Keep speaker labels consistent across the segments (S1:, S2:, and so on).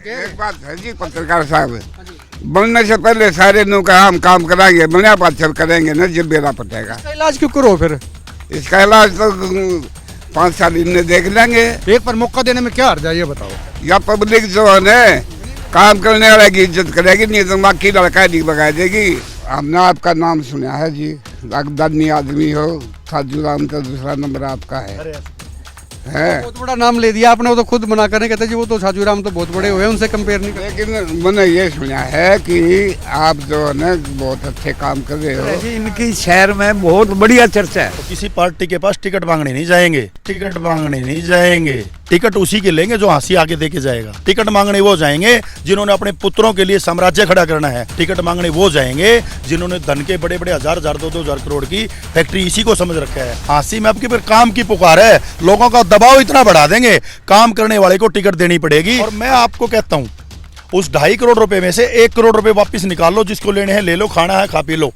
S1: एक बात है जी पत्रकार साहब, बनने से पहले सारे नु का हम काम कराएंगे, बनिया पाचर करेंगे न जब बेरा पटेगा।
S2: इसका इलाज क्यों करो फिर?
S1: इसका इलाज तो 5 साल इन्हें देख लेंगे।
S2: एक पर मौका देने में क्या हर्ज है ये बताओ।
S1: या पब्लिक जो है न काम करने वाले की इज्जत करेगी, नहीं तो बाकी लड़का नहीं बगा देगी। हमने आपका नाम सुना है जी, अगदानी आदमी हो, साजूराम का दूसरा नंबर आपका है।
S2: बहुत बड़ा नाम ले दिया आपने, वो तो खुद मना करने कहते जी वो तो साजूराम तो बहुत बड़े हुए, उनसे कंपेयर नहीं कर।
S1: लेकिन मैंने ये सुना है कि आप जो है न बहुत अच्छे काम कर रहे हो।
S3: इनकी शहर में बहुत बढ़िया चर्चा है।
S4: तो किसी पार्टी के पास टिकट मांगने नहीं जाएंगे, टिकट मांगने नहीं जाएंगे। टिकट उसी के लेंगे जो हंसी आगे दे के जाएगा। टिकट मांगने वो जाएंगे जिन्होंने अपने पुत्रों के लिए साम्राज्य खड़ा करना है। टिकट मांगने वो जाएंगे जिन्होंने धन के बड़े बड़े 1000 2,000 करोड़ की फैक्ट्री इसी को समझ रखा है। हंसी में आपकी फिर काम की पुकार है, लोगों का दबाव इतना बढ़ा देंगे, काम करने वाले को टिकट देनी पड़ेगी। और मैं आपको कहता हूँ उस 2.5 करोड़ रुपए में से 1 करोड़ रुपए वापस निकाल लो, जिसको लेने हैं ले लो, खाना है खा पी लो,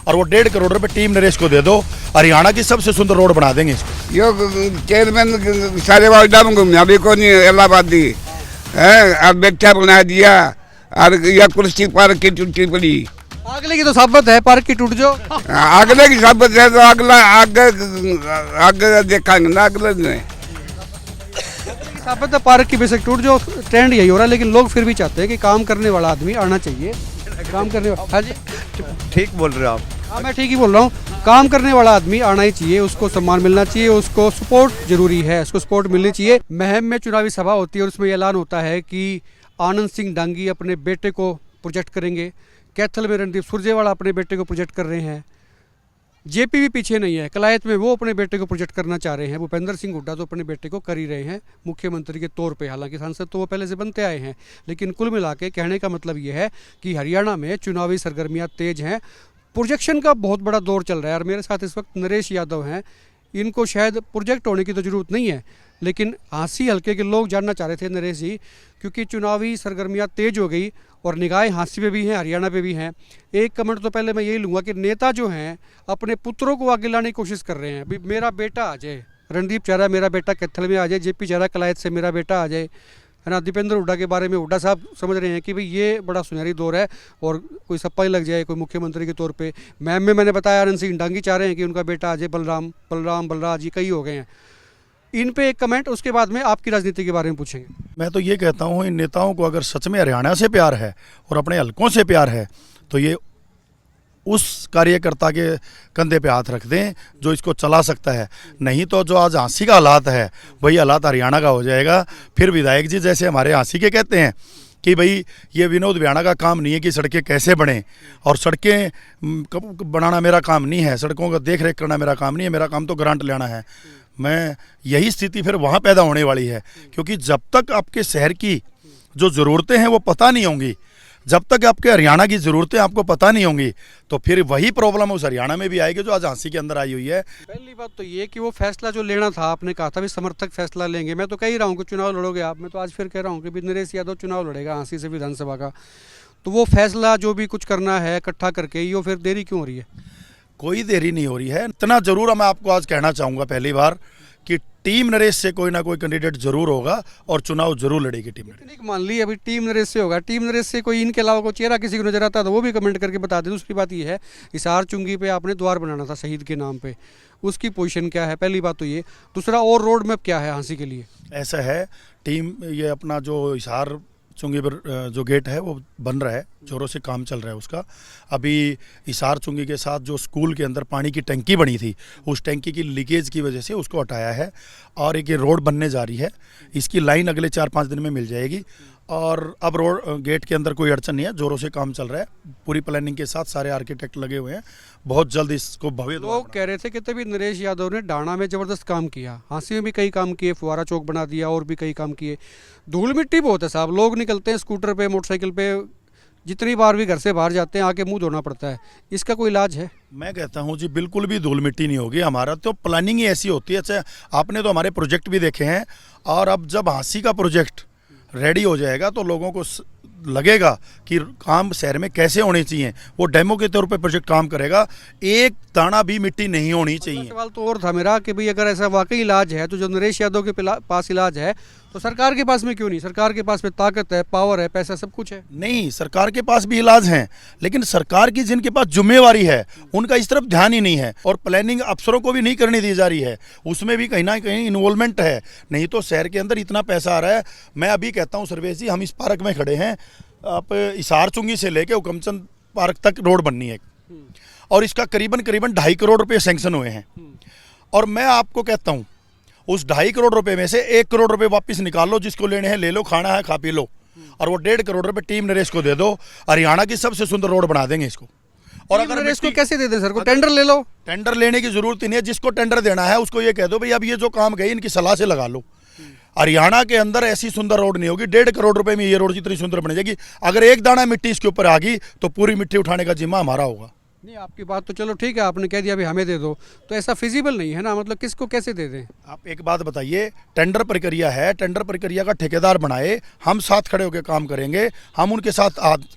S4: और वो 1.5 करोड़ रुपए टीम नरेश को दे दो। हरियाणा की सबसे सुंदर रोड बना देंगे इसको।
S1: यो चेयरमैन सारे वार्डा में घूमना भी को नहीं, इलाहाबादी है, अब बेटा बना दिया और या कुर्सी पार्क की टूटी पड़ी।
S2: अगले की तो साबित है, पार्क की टूट जो
S1: अगले की साबित है तो अगला आगे आगे देखेंगे ना, अगले ने
S2: साबित है पार्क की बेशक टूट जो। ट्रेंड यही हो रहा है, लेकिन लोग फिर भी चाहते हैं कि काम करने वाला आदमी आना चाहिए। काम करने वाला, हाँ जी
S3: ठीक बोल रहे हो आप।
S2: हाँ मैं ठीक ही बोल रहा हूँ। काम करने वाला आदमी आना ही चाहिए, उसको सम्मान मिलना चाहिए, उसको सपोर्ट जरूरी है, उसको सपोर्ट मिलनी चाहिए। महम में चुनावी सभा होती है और उसमें ऐलान होता है कि आनंद सिंह डांगी अपने बेटे को प्रोजेक्ट करेंगे। कैथल में रणदीप सुरजेवाला अपने बेटे को प्रोजेक्ट कर रहे हैं। जेपी भी पीछे नहीं है, कलायत में वो अपने बेटे को प्रोजेक्ट करना चाह रहे हैं। भूपेंद्र सिंह हुड्डा तो अपने बेटे को कर ही रहे हैं मुख्यमंत्री के तौर पे। हालांकि सांसद तो वो पहले से बनते आए हैं, लेकिन कुल मिला के कहने का मतलब ये है कि हरियाणा में चुनावी सरगर्मियाँ तेज हैं। प्रोजेक्शन का बहुत बड़ा दौर चल रहा है और मेरे साथ इस वक्त नरेश यादव हैं। इनको शायद प्रोजेक्ट होने की तो ज़रूरत नहीं है, लेकिन हाँसी हल्के के लोग जानना चाह रहे थे नरेश जी, क्योंकि चुनावी सरगर्मियाँ तेज हो गई और निगाहें हाँसी पे भी हैं, हरियाणा पे भी हैं। एक कमेंट तो पहले मैं यही लूँगा कि नेता जो हैं अपने पुत्रों को आगे लाने की कोशिश कर रहे हैं। अभी मेरा बेटा आ जाए, रणदीप चाह रहा है मेरा बेटा कैथल में आ जाए, जेपी चाह रहा है कलायत से मेरा बेटा आ जाए, है ना। दीपेंद्र हुड्डा के बारे में हुड्डा साहब समझ रहे हैं कि भाई ये बड़ा सुनहरी दौर है और कोई सप्पा ही लग जाए कोई मुख्यमंत्री के तौर पे। मैम में मैंने बताया आनंद सिंह डांगी चाह रहे हैं कि उनका बेटा आ जाए। बलराज जी कई हो गए हैं। इन पे एक कमेंट, उसके बाद में आपकी राजनीति के बारे में पूछेंगे।
S4: मैं तो ये कहता हूँ इन नेताओं को अगर सच में हरियाणा से प्यार है और अपने हलकों से प्यार है तो ये उस कार्यकर्ता के कंधे पे हाथ रख दें जो इसको चला सकता है। नहीं तो जो आज हाँसी का हालात है वही हालात हरियाणा का हो जाएगा। फिर विधायक जी जैसे हमारे हाँसी के कहते हैं कि भाई ये विनोद वियाणा का काम नहीं है कि सड़कें कैसे बने, और सड़कें बनाना मेरा काम नहीं है, सड़कों का देख रेख करना मेरा काम नहीं है, मेरा काम तो ग्रांट लेना है। मैं यही स्थिति फिर वहाँ पैदा होने वाली है, क्योंकि जब तक आपके शहर की जो ज़रूरतें हैं वो पता नहीं होंगी, जब तक आपके हरियाणा की ज़रूरतें आपको पता नहीं होंगी, तो फिर वही प्रॉब्लम उस हरियाणा में भी आएगी जो आज हाँसी के अंदर आई हुई है।
S2: पहली बात तो ये कि वो फैसला जो लेना था, आपने कहा था भी समर्थक फैसला लेंगे। मैं तो कह ही रहा हूँ कि चुनाव लड़ोगे आप, मैं तो आज फिर कह रहा हूँ कि भी नरेश यादव चुनाव लड़ेगा हाँसी से विधानसभा का। तो वो फैसला जो भी कुछ करना है इकट्ठा करके, ये फिर देरी क्यों हो रही है?
S4: कोई देरी नहीं हो रही है। इतना जरूर मैं आपको आज कहना चाहूँगा पहली बार कि टीम नरेश से कोई ना कोई कैंडिडेट जरूर होगा और चुनाव जरूर लड़ेगी टीम नरेश।
S2: मान ली अभी टीम नरेश से होगा, टीम नरेश से कोई इनके अलावा कोई चेहरा किसी को नजर आता है तो वो भी कमेंट करके बता दे। दूसरी बात ये है, हिसार चुंगी पे आपने द्वार बनाना था शहीद के नाम पे, उसकी पोजीशन क्या है? पहली बात तो ये। दूसरा, और रोड मैप क्या है हाँसी के लिए?
S4: ऐसा है, टीम ये अपना जो हिसार चुंगी पर जो गेट है वो बन रहा है, जोरों से काम चल रहा है उसका। अभी हिसार चुंगी के साथ जो स्कूल के अंदर पानी की टंकी बनी थी, उस टंकी की लीकेज की वजह से उसको हटाया है और एक ये रोड बनने जा रही है। इसकी लाइन अगले 4-5 दिन में मिल जाएगी और अब रोड गेट के अंदर कोई अड़चन नहीं है, जोरों से काम चल रहा है। पूरी प्लानिंग के साथ सारे आर्किटेक्ट लगे हुए हैं, बहुत जल्द इसको भव्य।
S2: लोग कह रहे थे कि तभी नरेश यादव ने डाणा में ज़बरदस्त काम किया, हाँसी में भी कई काम किए, फुवारा चौक बना दिया और भी कई काम किए। धूल मिट्टी बहुत है साहब, लोग निकलते हैं स्कूटर पे, मोटरसाइकिल पे, जितनी बार भी घर से बाहर जाते हैं आके मुंह धोना पड़ता है। इसका कोई इलाज है?
S4: मैं कहता हूं जी बिल्कुल भी धूल मिट्टी नहीं होगी। हमारा तो प्लानिंग ही ऐसी होती है। अच्छा, आपने तो हमारे प्रोजेक्ट भी देखे हैं, और अब जब हाँसी का प्रोजेक्ट रेडी हो जाएगा तो लोगों को लगेगा कि काम शहर में कैसे होने चाहिए, वो डेमो के तौर पे प्रोजेक्ट काम करेगा। एक दाना भी मिट्टी नहीं होनी चाहिए।
S2: सवाल तो और था मेरा कि भाई अगर ऐसा वाकई इलाज है तो जो नरेश यादव के पास इलाज है तो सरकार के पास में क्यों नहीं? सरकार के पास में ताकत है, पावर है, पैसा, सब कुछ है।
S4: नहीं, सरकार के पास भी इलाज हैं, लेकिन सरकार की जिनके पास जिम्मेवारी है उनका इस तरफ ध्यान ही नहीं है, और प्लानिंग अफसरों को भी नहीं करने दी जा रही है, उसमें भी कहीं ना कहीं इन्वॉल्वमेंट है। नहीं तो शहर के अंदर इतना पैसा आ रहा है। मैं अभी कहता हूँ सर्वेश जी, हम इस पार्क में खड़े हैं, आप इसार चुंगी से लेके हुकमचंद पार्क तक रोड बननी है, और इसका करीबन करीबन 2.5 करोड़ रुपए सैंक्शन हुए हैं। और मैं आपको कहता हूँ उस 2.5 करोड़ रुपए में से 1 करोड़ रुपए वापस निकाल लो, जिसको लेने हैं ले लो, खाना है खा पी लो, और वो 1.5 करोड़ रुपए टीम नरेश को दे दो। हरियाणा की सबसे सुंदर रोड बना देंगे इसको। और अगर
S2: इसको कैसे दे दें सर को? टेंडर ले लो।
S4: टेंडर लेने की जरूरत ही नहीं है, जिसको टेंडर देना है उसको ये कह दो भाई अब ये जो काम गई इनकी सलाह से लगा लो। हरियाणा के अंदर ऐसी सुंदर रोड नहीं होगी, 1.5 करोड़ रुपए में ये रोड जितनी सुंदर बन जाएगी। अगर एक दाना मिट्टी इसके ऊपर आ गई तो पूरी मिट्टी उठाने का जिम्मा हमारा होगा।
S2: नहीं, आपकी बात तो चलो ठीक है, आपने कह दिया अभी हमें दे दो, तो ऐसा फिजिबल नहीं है ना, मतलब किसको कैसे दे दें?
S4: आप एक बात बताइए, टेंडर प्रक्रिया है, टेंडर प्रक्रिया का ठेकेदार बनाए, हम साथ खड़े होकर काम करेंगे, हम उनके साथ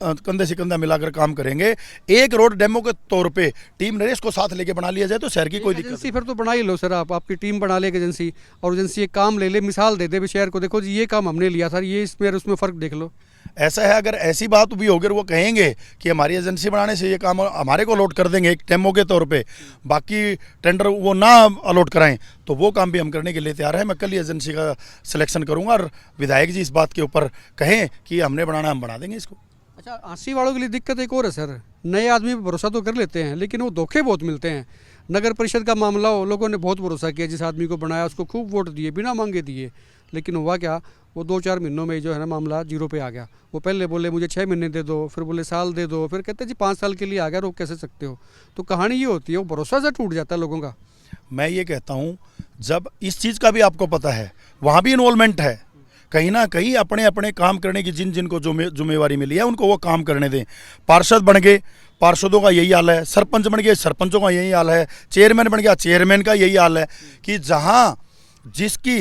S4: कंधे से कंधा मिलाकर काम करेंगे। एक रोड डेमो के तौर पे टीम नरेश को साथ लेके बना लिया जाए तो शहर की कोई दिक्कत
S2: एजेंसी फिर तो बना ही लो सर, आप आपकी टीम बना ले एक एजेंसी, और एजेंसी एक काम ले ले, मिसाल दे दे शहर को, देखो जी ये काम हमने लिया सर, ये इसमें और उसमें फ़र्क देख लो।
S4: ऐसा है। अगर ऐसी बात भी होगी, वो कहेंगे कि हमारी एजेंसी बनाने से ये काम हमारे को अलॉट कर देंगे एक डेमो के तौर पे, बाकी टेंडर वो ना अलॉट कराएं, तो वो काम भी हम करने के लिए तैयार है। मैं कल ही एजेंसी का सिलेक्शन करूंगा, और विधायक जी इस बात के ऊपर कहें कि हमने बनाना, हम बना देंगे इसको।
S2: अच्छा, आसी वालों के लिए दिक्कत एक और है सर, नए आदमी पर भरोसा तो कर लेते हैं, लेकिन वो धोखे बहुत मिलते हैं। नगर परिषद का मामला हो, लोगों ने बहुत भरोसा किया, जिस आदमी को बनाया उसको खूब वोट दिए, बिना मांगे दिए, लेकिन हुआ क्या, वो 2-4 महीनों में जो है ना मामला 0 पे आ गया। वो पहले बोले मुझे 6 महीने दे दो, फिर बोले साल दे दो, फिर कहते जी 5 साल के लिए आ गया, रोक कैसे सकते हो? तो कहानी ये होती है, वो भरोसा से टूट जाता है लोगों का।
S4: मैं ये कहता हूँ, जब इस चीज़ का भी आपको पता है, वहाँ भी इन्वॉल्वमेंट है, कहीं ना कहीं अपने अपने काम करने की जिनको जिम्मेवारी मिली है उनको वो काम करने दें। पार्षद बन गए, पार्षदों का यही हाल है, सरपंच बन गए, सरपंचों का यही हाल है, चेयरमैन बन गया, चेयरमैन का यही हाल है, कि जहाँ जिसकी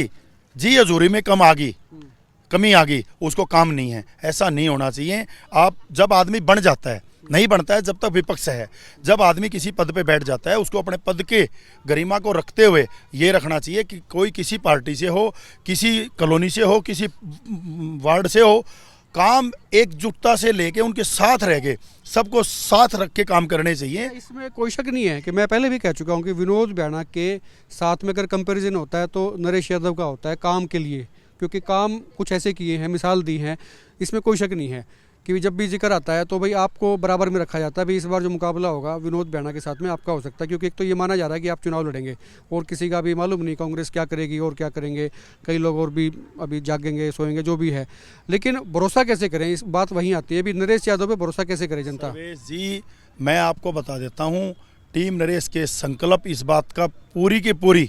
S4: जी हजूरी में कमी आ गई उसको काम नहीं है। ऐसा नहीं होना चाहिए। आप जब आदमी बन जाता है, नहीं बनता है जब तक विपक्ष है, जब आदमी किसी पद पे बैठ जाता है उसको अपने पद के गरिमा को रखते हुए ये रखना चाहिए कि कोई किसी पार्टी से हो, किसी कॉलोनी से हो, किसी वार्ड से हो, काम एकजुटता से लेके उनके साथ रह के सबको साथ रख के काम करने चाहिए।
S2: इसमें कोई शक नहीं है कि मैं पहले भी कह चुका हूँ कि विनोद बैना के साथ में अगर कंपैरिजन होता है तो नरेश यादव का होता है काम के लिए, क्योंकि काम कुछ ऐसे किए हैं, मिसाल दी है, इसमें कोई शक नहीं है कि जब भी जिक्र आता है तो भाई आपको बराबर में रखा जाता है। भाई इस बार जो मुकाबला होगा विनोद बैना के साथ में आपका हो सकता है, क्योंकि एक तो ये माना जा रहा है कि आप चुनाव लड़ेंगे, और किसी का भी मालूम नहीं कांग्रेस क्या करेगी और क्या करेंगे, कई लोग और भी अभी जागेंगे सोएंगे जो भी है, लेकिन भरोसा कैसे करें, इस बात वहीं आती है। अभी नरेश यादव पे भरोसा कैसे करे जनता?
S4: जी मैं आपको बता देता हूँ, टीम नरेश के संकल्प इस बात का पूरी की पूरी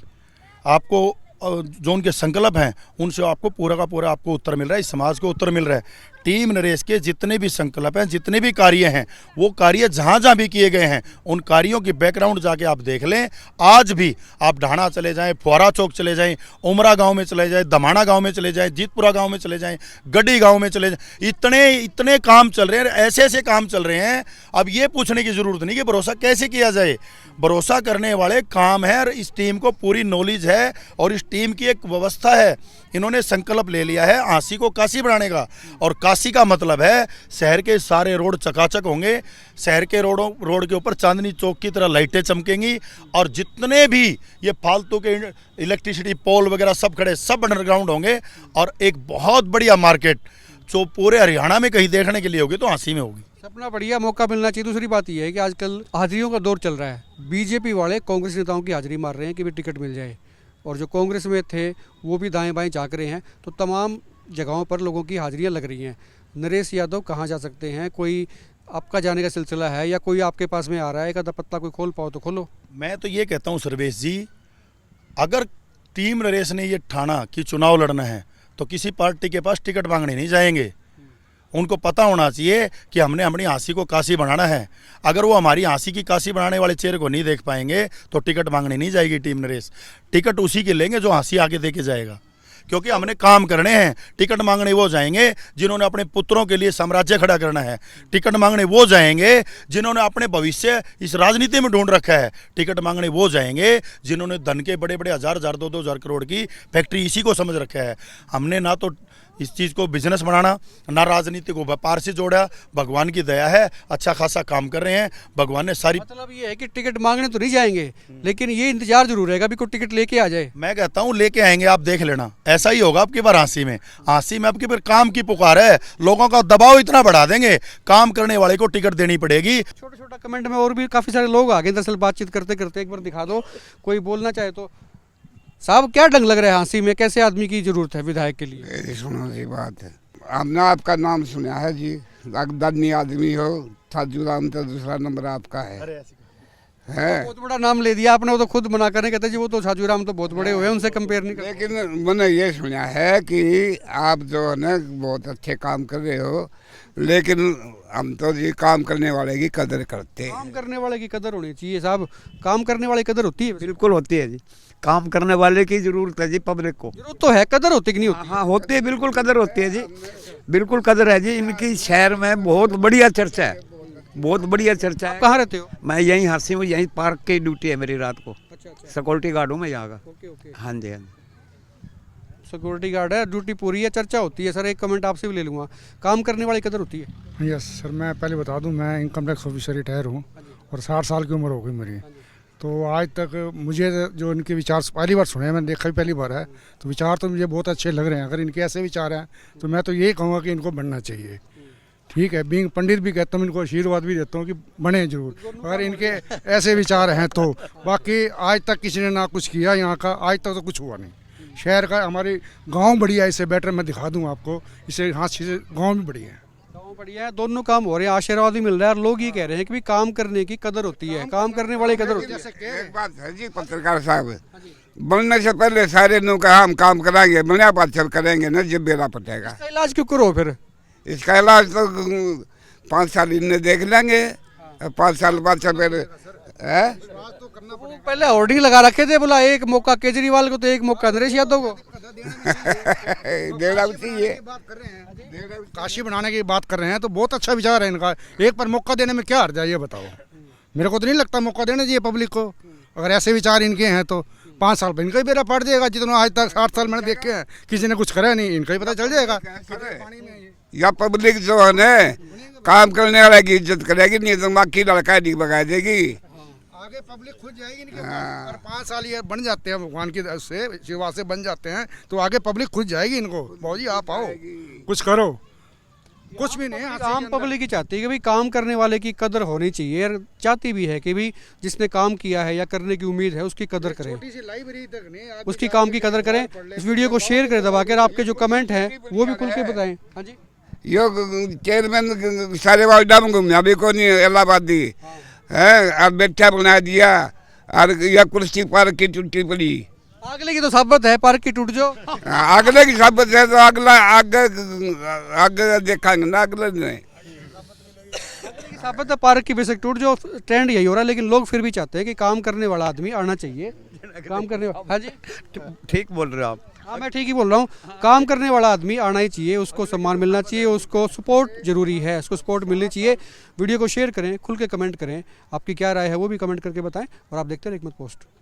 S4: आपको जो उनके संकल्प हैं उनसे आपको पूरा का पूरा आपको उत्तर मिल रहा है, इस समाज को उत्तर मिल रहा है। टीम नरेश के जितने भी संकल्प हैं, जितने भी कार्य हैं, वो कार्य जहाँ जहाँ भी किए गए हैं उन कार्यों की बैकग्राउंड जाके आप देख लें। आज भी आप ढाणा चले जाएं, फुआरा चौक चले जाएं, उमरा गांव में चले जाएं, दमाणा गांव में चले जाएं, जीतपुरा गांव में चले जाएं, गड्डी गांव में चले जाएं, इतने काम चल रहे हैं, ऐसे ऐसे काम चल रहे हैं। अब ये पूछने की ज़रूरत नहीं कि भरोसा कैसे किया जाए, भरोसा करने वाले काम है, और इस टीम को पूरी नॉलेज है और इस टीम की एक व्यवस्था है। इन्होंने संकल्प ले लिया है आसी को काशी बनाने का, और काशी का मतलब है शहर के सारे रोड चकाचक होंगे, शहर के रोड के ऊपर चांदनी चौक की तरह लाइटें चमकेंगी, और जितने भी ये फालतू के इलेक्ट्रिसिटी पोल वगैरह सब खड़े सब अंडरग्राउंड होंगे, और एक बहुत बढ़िया मार्केट जो पूरे हरियाणा में कहीं देखने के लिए होगी तो आसी में होगी।
S2: अपना बढ़िया मौका मिलना चाहिए। दूसरी बात यह है कि आजकल हाजिरियों का दौर चल रहा है, बीजेपी वाले कांग्रेस नेताओं की हाजिरी मार रहे हैं कि भी टिकट मिल जाए, और जो कांग्रेस में थे वो भी दाएं बाएं झाँक रहे हैं, तो तमाम जगहों पर लोगों की हाजिरियां लग रही हैं। नरेश यादव कहाँ जा सकते हैं? कोई आपका जाने का सिलसिला है या कोई आपके पास में आ रहा है? एक आधा पत्ता कोई खोल पाओ तो खोलो।
S4: मैं तो ये कहता हूँ सर्वेश जी, अगर टीम नरेश ने ये ठाना कि चुनाव लड़ना है तो किसी पार्टी के पास टिकट मांगने नहीं जाएंगे। उनको पता होना चाहिए कि हमने अपनी आसी को काशी बनाना है। अगर वो हमारी आसी की काशी बनाने वाले चेहरे को नहीं देख पाएंगे तो टिकट मांगने नहीं जाएगी टीम नरेश। टिकट उसी के लेंगे जो आसी आगे दे के जाएगा, क्योंकि हमने काम करने हैं। टिकट मांगने वो जाएंगे जिन्होंने अपने पुत्रों के लिए साम्राज्य खड़ा करना है। टिकट मांगने वो जाएंगे जिन्होंने अपने भविष्य इस राजनीति में ढूंढ रखा है। टिकट मांगने वो जाएंगे जिन्होंने धन के बड़े बड़े हजार 2,000 करोड़ की फैक्ट्री इसी को समझ रखा है। हमने ना तो इस चीज़ को बिजनेस बनाना, ना राजनीति को व्यापार से जोड़ा। भगवान की दया है, अच्छा खासा काम कर रहे हैं। भगवान ने सारी,
S2: मतलब ये है कि टिकट मांगने तो नहीं जाएंगे, लेकिन ये इंतजार जरूर रहेगा भी कोई टिकट लेके आ जाए।
S4: मैं कहता हूँ लेके आएंगे, आप देख लेना। ऐसा ही होगा आपकी बार हाँसी में आपकी बार काम की पुकार है। लोगों का दबाव इतना बढ़ा देंगे, काम करने वाले को टिकट देनी पड़ेगी।
S2: छोटा छोटा कमेंट में और भी काफ़ी सारे लोग आ गए दरअसल बातचीत करते करते। एक बार दिखा दो, कोई बोलना चाहे तो। साहब क्या ढंग लग रहा है हाँसी में? कैसे आदमी की जरूरत है विधायक के लिए?
S1: मेरी सुनो सी बात है, हमने आपका नाम सुना है जी। अगदनी आदमी हो, साजू राम तो दूसरा नंबर आपका है।
S2: बहुत बड़ा नाम ले दिया आपने। वो तो खुद मना करने कहते जी वो तो साजू राम तो बहुत बड़े हुए, उनसे कंपेयर नहीं कर।
S1: लेकिन मैंने ये सुना है कि आप जो है ना बहुत अच्छे काम कर रहे हो, लेकिन हम तो जी काम करने वाले की कदर करते हैं।
S2: काम करने वाले की कदर होनी चाहिए साहब। काम करने वाले की कदर होती है?
S3: बिल्कुल होती है जी। काम करने वाले की जरूरत है जी, पब्लिक को।
S2: जरूरत तो है, कदर होती कि नहीं होती?
S3: हाँ होती है, बिल्कुल कदर होती है जी। बिल्कुल कदर है जी। इनकी शहर में बहुत बढ़िया चर्चा है, बहुत बढ़िया चर्चा है।
S2: कहाँ रहते हो?
S3: मैं यहीं हाँसी में, यहीं पार्क की ड्यूटी है मेरी रात को।
S2: अच्छा अच्छा,
S3: सिक्योरिटी गार्ड हूँ मैं यहाँ का।
S2: Okay okay.
S3: हाँ जी, हाँ जी।
S2: सिक्योरिटी गार्ड है, ड्यूटी पूरी है, चर्चा होती है। सर एक कमेंट आपसे भी ले लूँगा, काम करने वाली कदर होती है?
S5: यस सर, मैं पहले बता दूं, मैं इनकम टैक्स ऑफिसर रिटायर हूं और 60 साल की उम्र हो गई मेरी। तो आज तक मुझे जो इनके विचार पहली बार सुने, मैंने देखा भी पहली बार है, तो विचार तो मुझे बहुत अच्छे लग रहे हैं। अगर इनके ऐसे विचार हैं तो मैं तो यही कहूँगा कि इनको बनना चाहिए। ठीक है, बीइंग पंडित भी कहता हूँ, इनको आशीर्वाद भी देता हूँ कि बने जरूर, अगर इनके ऐसे विचार हैं तो। बाकी आज तक किसी ने ना कुछ किया यहाँ का, आज तक तो कुछ हुआ नहीं। शहर का हमारे गांव बढ़िया है, इससे बेटर मैं दिखा दूं आपको, इससे हाँ से गांव भी बढ़िया है।
S2: गाँव बढ़िया है, दोनों काम हो रहे हैं, आशीर्वाद भी मिल रहा है। और लोग ये कह रहे हैं कि भी काम करने की कदर होती है, काम करने वाले की कदर होती है।
S1: एक बात है जी पत्रकार साहब, बनने से पहले सारे लोग कहा हम काम कराएंगे, बनिया बात चल करेंगे ना जब बेरा पटेगा।
S2: इसका इलाज क्यों करो फिर?
S1: इसका इलाज तो 5 साल इन्हें देख लेंगे, 5 साल बाद सब है।
S2: वो पहले होर्डिंग लगा रखे थे, बोला एक मौका केजरीवाल को तो एक मौका नरेश यादव को।
S1: देना चाहिए।
S5: काशी बनाने की बात कर रहे हैं तो बहुत अच्छा विचार है इनका। एक पर मौका देने में क्या हर्ज है ये बताओ? मेरे को तो नहीं लगता मौका देना चाहिए पब्लिक को। अगर ऐसे विचार इनके हैं तो 5 साल पर इनका ही बेरा पड़ जाएगा। जितना आज तक 60 साल मैंने देखे हैं किसी ने कुछ करा नहीं, इनका ही पता चल जाएगा।
S1: या पब्लिक जो है ना काम करने वाले की इज्जत करेगी, नहीं तो बाकी लड़का नहीं भगा देगी।
S5: आगे पब्लिक खुद जाएगी इनके पास। अगर 5 साल ये बन जाते हैं भगवान की से सेवा से बन जाते हैं तो आगे पब्लिक खुद जाएगी इनको, भाजी आप आओ कुछ करो। कुछ भी नहीं,
S2: आम पब्लिक ही चाहती है कि भाई काम करने वाले की कदर होनी चाहिए, और चाहती भी है कि भाई जिसने काम किया है या करने की उम्मीद है उसकी कदर करें,
S5: लाइब्रेरी तक नहीं,
S2: उसकी काम की कदर करें। इस वीडियो को शेयर करें दबा कर। आपके जो कमेंट हैं वो भी खुल के बताएं। हाँ जी,
S1: यो चेयरमैन सारे वार्डा में घूमना भी को नहीं, इलाहाबादी है, और बैठा बना दिया, और यह कुर्सी पार्क की टूटी पड़ी।
S2: अगले की तो साबित है पार्क की टूट जो।
S1: अगले की साबित है तो अगला आगे देखेंगे ना, अगले नहीं
S2: साबित है पार्क की बेसिक टूट जो। ट्रेंड यही हो रहा है, लेकिन लोग फिर भी चाहते हैं कि काम करने वाला आदमी आना चाहिए। काम करने वाला, हाँ जी
S3: ठीक बोल रहे हो आप।
S2: हाँ मैं ठीक ही बोल रहा हूँ। काम करने वाला आदमी आना ही चाहिए, उसको सम्मान मिलना चाहिए, उसको सपोर्ट जरूरी है, उसको सपोर्ट मिलनी चाहिए। वीडियो को शेयर करें, खुल के कमेंट करें, आपकी क्या राय है वो भी कमेंट करके बताएं। और आप देखते रहे एकमत पोस्ट।